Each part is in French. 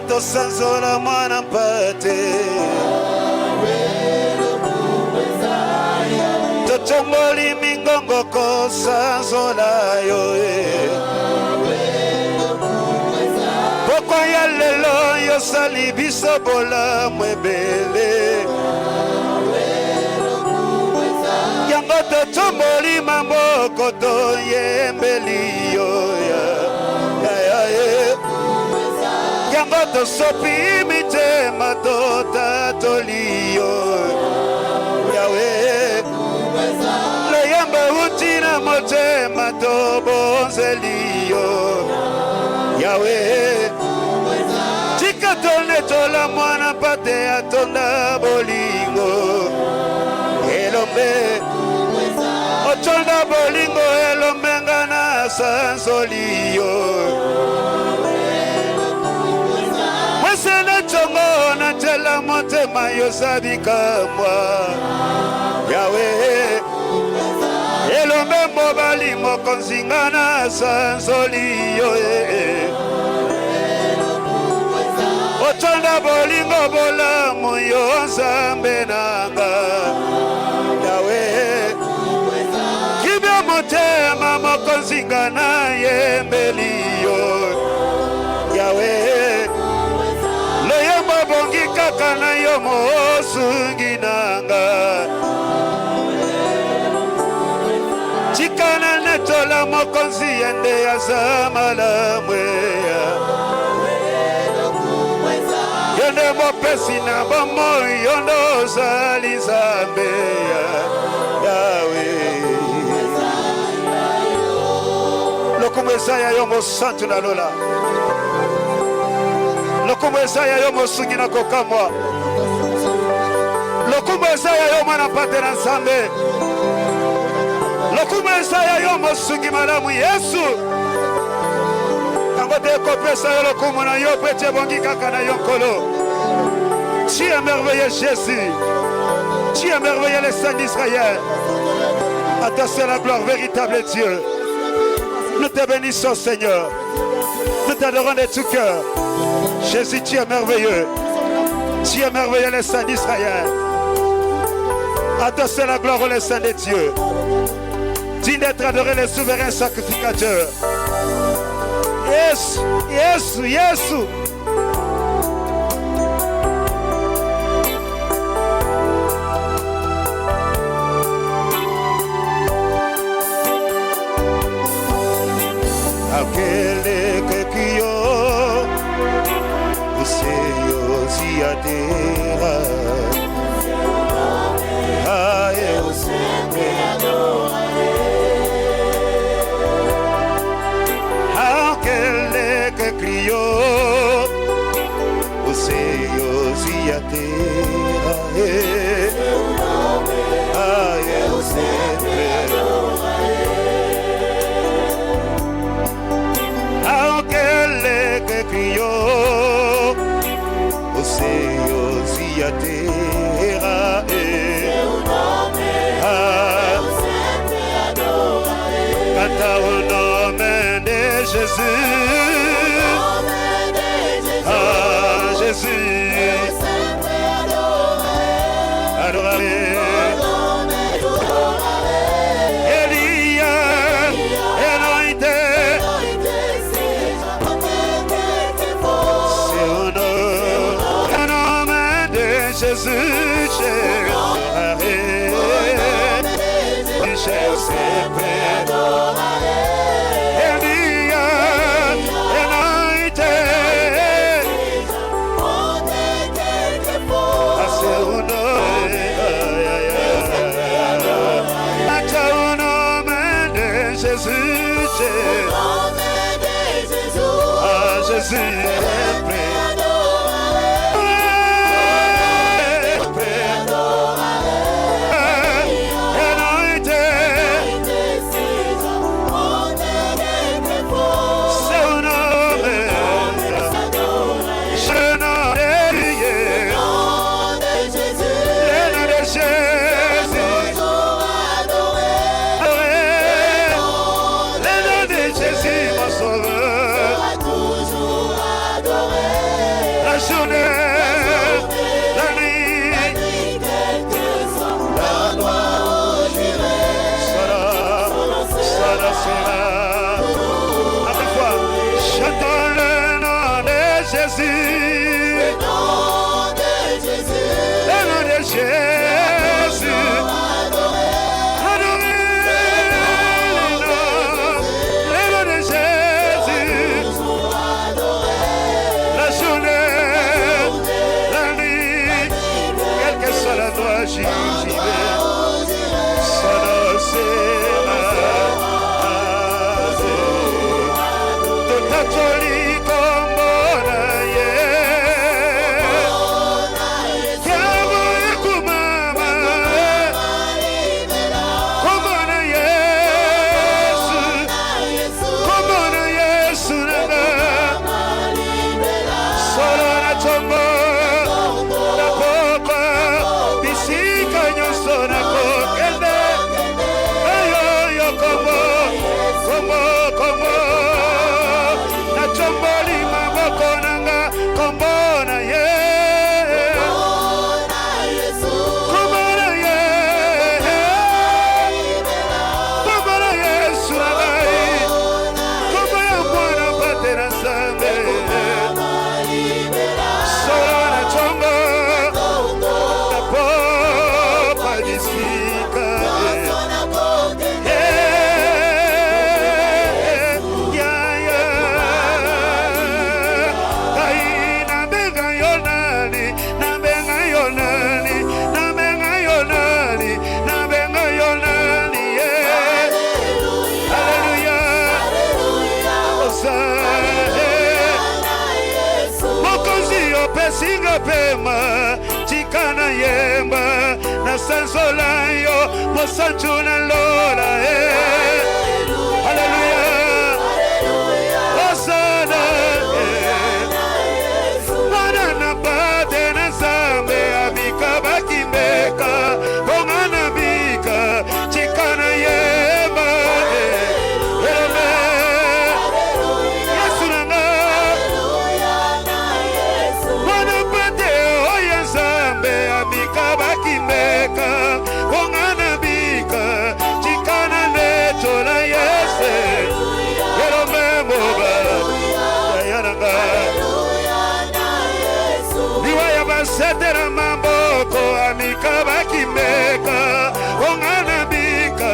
tosanzola mwana mpate totomboli mingongo kosanzola yo poko ya lelo yosali biso bolamu ebele yango totomboli maboko toyembeli yo yango tosopi mitema totatoli yo yawe loyambo uti na motema tobonzeli yo yawe tika tonetola mwana mpate atonda bolingo elombe otonda bolingo elombenga na sanzoli yo mwesena tongo na tela motema yosabikamwa yawe elombe mobali mokonzinga na sanzoli yo otonda bolingo bolamu yo nzambe nanga yawe kibya motema mokonzinga na yembeli yo yawe loyembo bongi kaka na yo mosungi nanga chikana netola mokonzi yende aza malamwe yonde mopesi na bomoi yondo ozali nzambe yawe lokumu eza ya yo mosantu na lola lokumu eza ya yo mosungi na kokamwa lokumu eza ya yo mwana mpate na nzambe lokumu eza ya yo mosungi malamu Yesu yango te kopesa yo lokumu na yo pe tebongi kaka na yo nkolo. Tu es merveilleux Jésus, tu es merveilleux le Saint d'Israël. À ta seule la gloire, véritable Dieu. Nous te bénissons Seigneur, nous t'adorons de tout cœur. Jésus, tu es merveilleux, tu es merveilleux le Saint d'Israël. À ta seule la gloire, le Saint de Dieu. Digne d'être adoré le souverain sacrificateur. Yesu, Yesu, Yesu. Akele kekio useyo ziadera aye useme akele kekio useyo ziadera aye useme Criyo Oseo ziatera Canta au nom de Jésus Ah Jésus Adoré Jésus, je sempre adoraré. Jésus, sempre journée, la nuit, la gloire sera. Après fois, chantons le nom de Jésus. le nom de Jésus, Le nom de Jésus. Adorez le nom de Jésus. La journée, la nuit, quelle que soit la noix, j'y vais. Son nom sera toute jolie comme bonaye. Singa pema chikana yemba na sanzola yo mosanchuna lola hallelujah Hosanna Manana bade na zambe abika bakimeka bongana bika chikana yemba Setera mamboko amika bakimeka ongana bika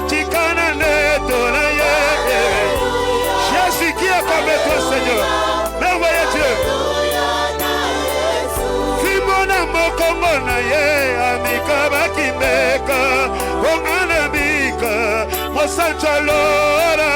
chikana netola ye. Jésus qui est comme toi Seigneur, merveilleux Dieu. Fimona mokongo na ye amika bakimeka ongana bika mosancha lora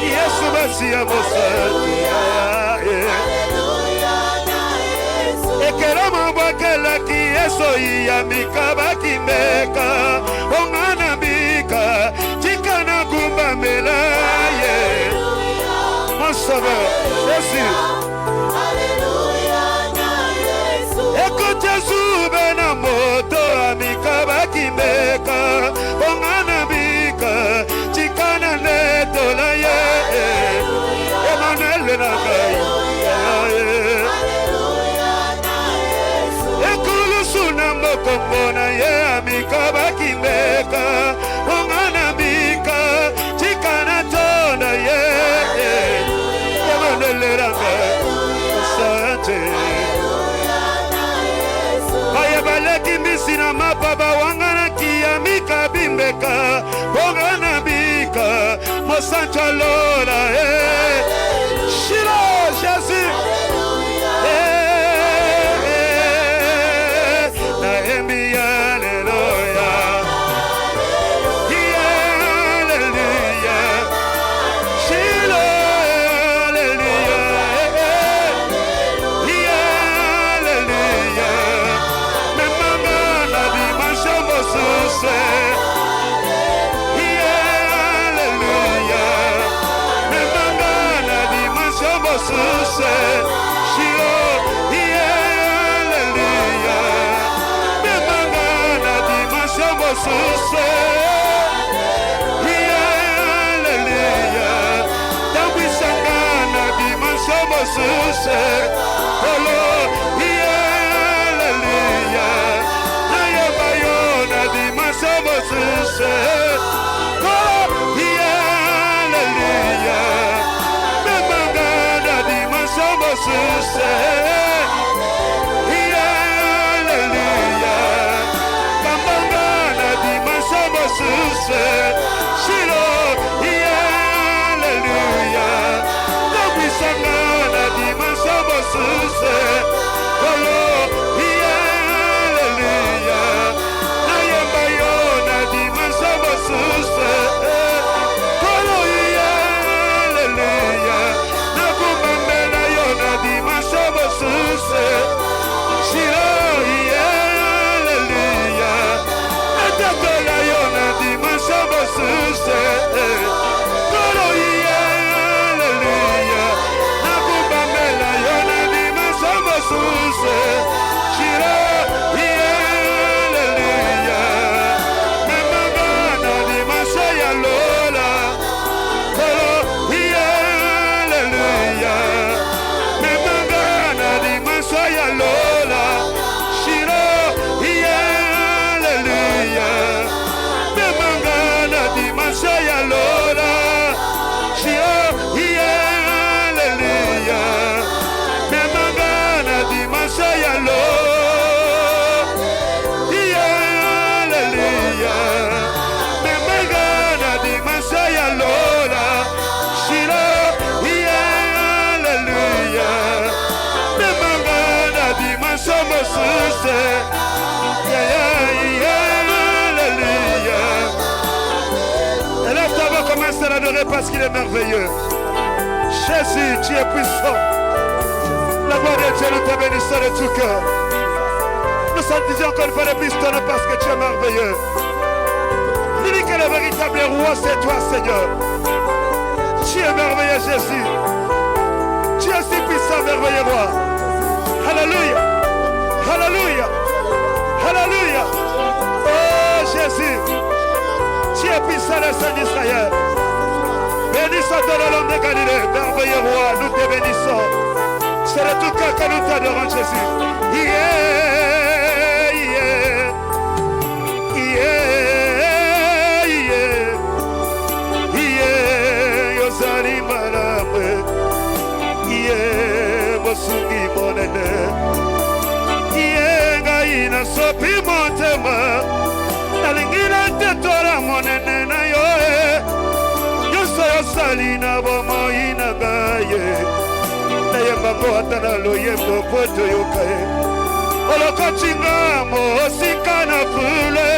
Yesu basi ya mosancha Ekerama wakela kieso ya mikaba kimeka ongana bika chikana kumba melaye mon sauveur Jésus. Eko Jésus bena moto amikaba kimeka ongana bika chikana netola ye Emmanuel nakai Kombona ye amika bakimeka ongana bika chikana tonda ye Emanelanga sante Kaya baleki misina mapaba wangana kiamika bimbeka ongana bika mosancha lola Shiro Jésus Hallelujah. Olo, hallelujah. Nayamba yona di masomo suse. Oh, hallelujah. Memangana di masomo suse. Hallelujah. Kamangana di masomo suse. Shilo, hallelujah. Nobisangana di masomo suse. Olo, hallelujah. Nayamba yona di masomo suse. Olo, hallelujah. Nakumambela yona di masomo suse. Shiro, hallelujah. Natatola yona di masomo suse. Olo, hallelujah. Nakumambela yona di masomo suse. Shiro, hallelujah. Memangana di masaya lola. Olo, hallelujah. Memangana di masaya lola. Shiro, hallelujah. Memangana di masaya lola. Shiro, hallelujah. Memangana di masaya lola. Hallelujah. Memangana di masaya lola. Shiro, hallelujah. Memangana di masomo suse. Hallelujah. Élève ta voix, commence à l'adorer parce qu'il est merveilleux. Jésus, tu es puissant. La gloire de Dieu, nous te bénissons de tout cœur. Nous sanctifions encore une fois de plus ton nom parce que tu es merveilleux. L'unique et le véritable roi, c'est toi, Seigneur. Tu es merveilleux, Jésus. Tu es si puissant, merveilleux roi. Alléluia. Alléluia. Alléluia. Oh, Jésus. Tu es puissant, le Saint d'Israël. Béni soit-il l'homme de Galilée, merveilleux roi, nous te bénissons. C'est de tout cœur que nous t'adorons, Jésus. Yeah, yeah, yeah, yeah, yeah, Yosari Maramwe, yeah, Mosungi Monene, yeah, Gaina Sopi Montema, Nalingina Tetora Monene na yoe, Yosoyo Salina Bomoina Gaye. Yembango atana lo yembo poto yokae Olokotinga mo osika na fule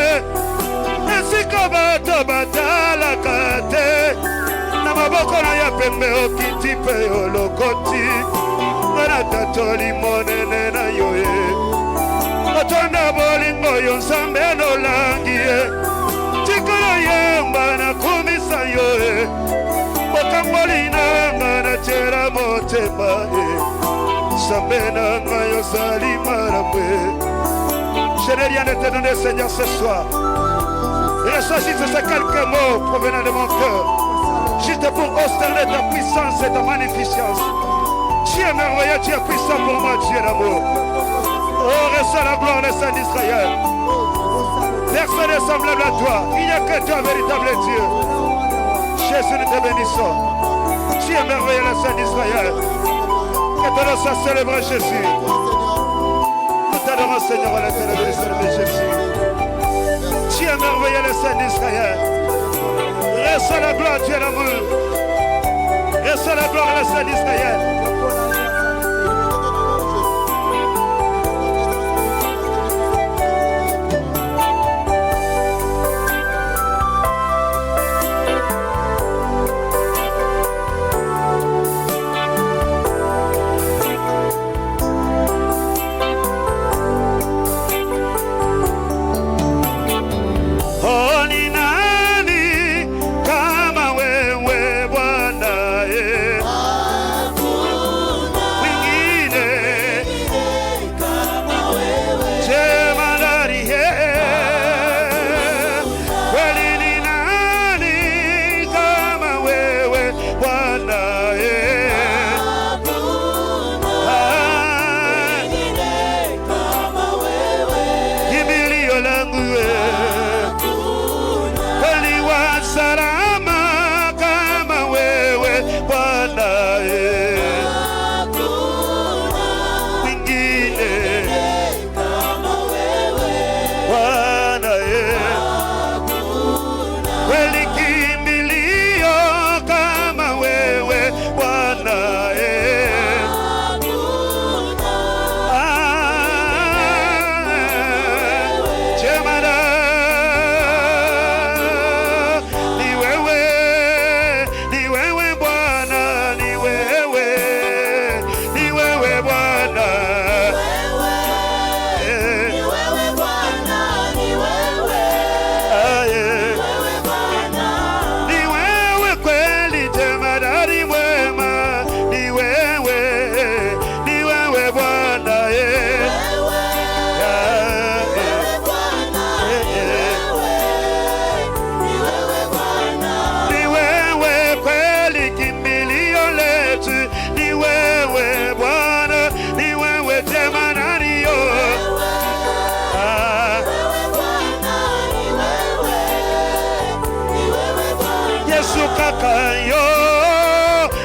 Esika bato batala kate Na maboko na ya pembe okiti pe olokoti Ngana tatoli monene na yoye Otonda bolingo yonsambe no langie Tikolo yemba na kumisa yoye Okangolina ngana chera motema Sambena ngayo sali maramwe. Je n'ai rien à te donner, Seigneur, ce soir. Ressuscite ces quelques mots provenant de mon cœur. Juste pour observer ta puissance et ta magnificence. Tu es merveilleux, tu es puissant pour moi, tu es l'amour. Oh, reçois la gloire, le Saint d'Israël. Personne n'est semblable à toi. Il n'y a que toi, véritable Dieu. Jésus, nous te bénissons. Tu es merveilleux, le Saint d'Israël. Que ton nom soit célébré, Jésus. Nous t'adorons, Seigneur, à l'éternel de Jésus. Tu es merveilleux, le Saint d'Israël. Reçois la gloire, tu es l'amour. Reçois la gloire, le Saint d'Israël. Hakuna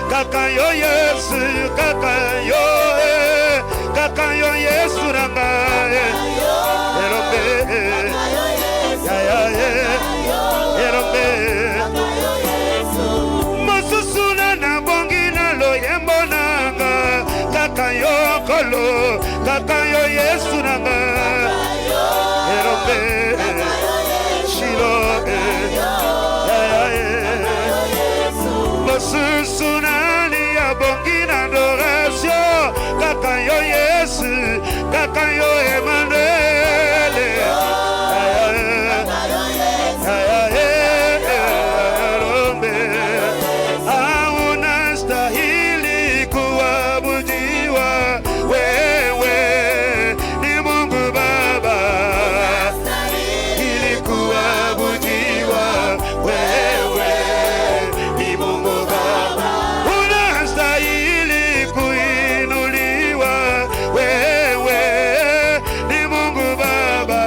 kakayo Yesu, kakayo Yesu nanga, erobe, erobe, mosusuna na bongi na loyembo nanga, kakayo kolo, kakayo Yesu nanga, erobe, shilo, mosusunani ya bongi na adoration, kakayo Yesu, kakayo Emmanuel, hauna stahili kuabudiwa, wewe ni Mungu Baba, ili kuabudiwa, wewe ni Mungu Baba, unastahili kuinuliwa, wewe ni Mungu Baba,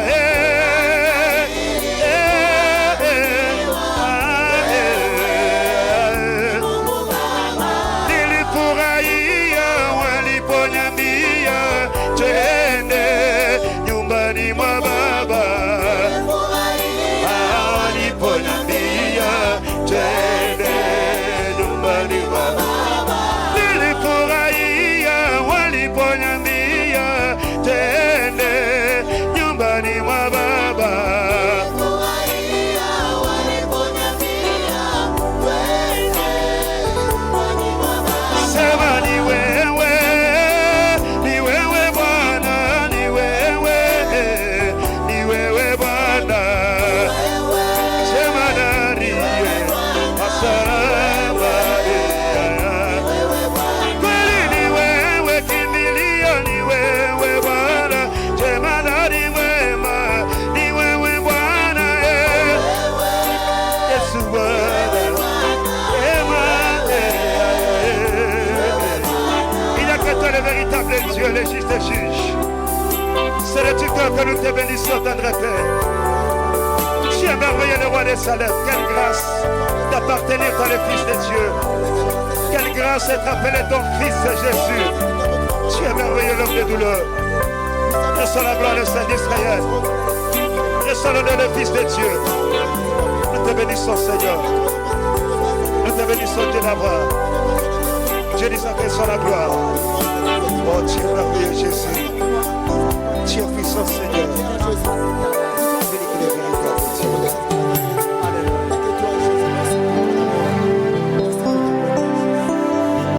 nilifurahia waliponiambia twende nyumbani mwa Baba, waliponiambia twende nyumbani mwa Baba, nilifurahia waliponiambia twende nyumbani mwa Baba. Sema ni wewe Bwana, ni wewe Bwana, sema nani asaba, kweli ni wewe kimbilio, ni wewe Bwana, sema nani mwema, ni wewe Bwana, Yesu Bwana, il n'y a que toi le véritable Dieu, le juste juge. C'est de tout cœur que nous te bénissons, tendre Père. Tu es merveilleux, le roi des salaires. Quelle grâce d'appartenir dans le Fils de Dieu. Quelle grâce d'être appelé ton Fils Jésus. Tu es merveilleux, l'homme de douleur. Reçois la gloire, le Saint d'Israël. Reçois l'honneur, le Fils de Dieu. Nous te bénissons, Seigneur. Nous te bénissons, Dieu d'avoir. Dieu disant que soit la gloire. Oh, tu es merveilleux, Jésus. Tu es puissant, Seigneur.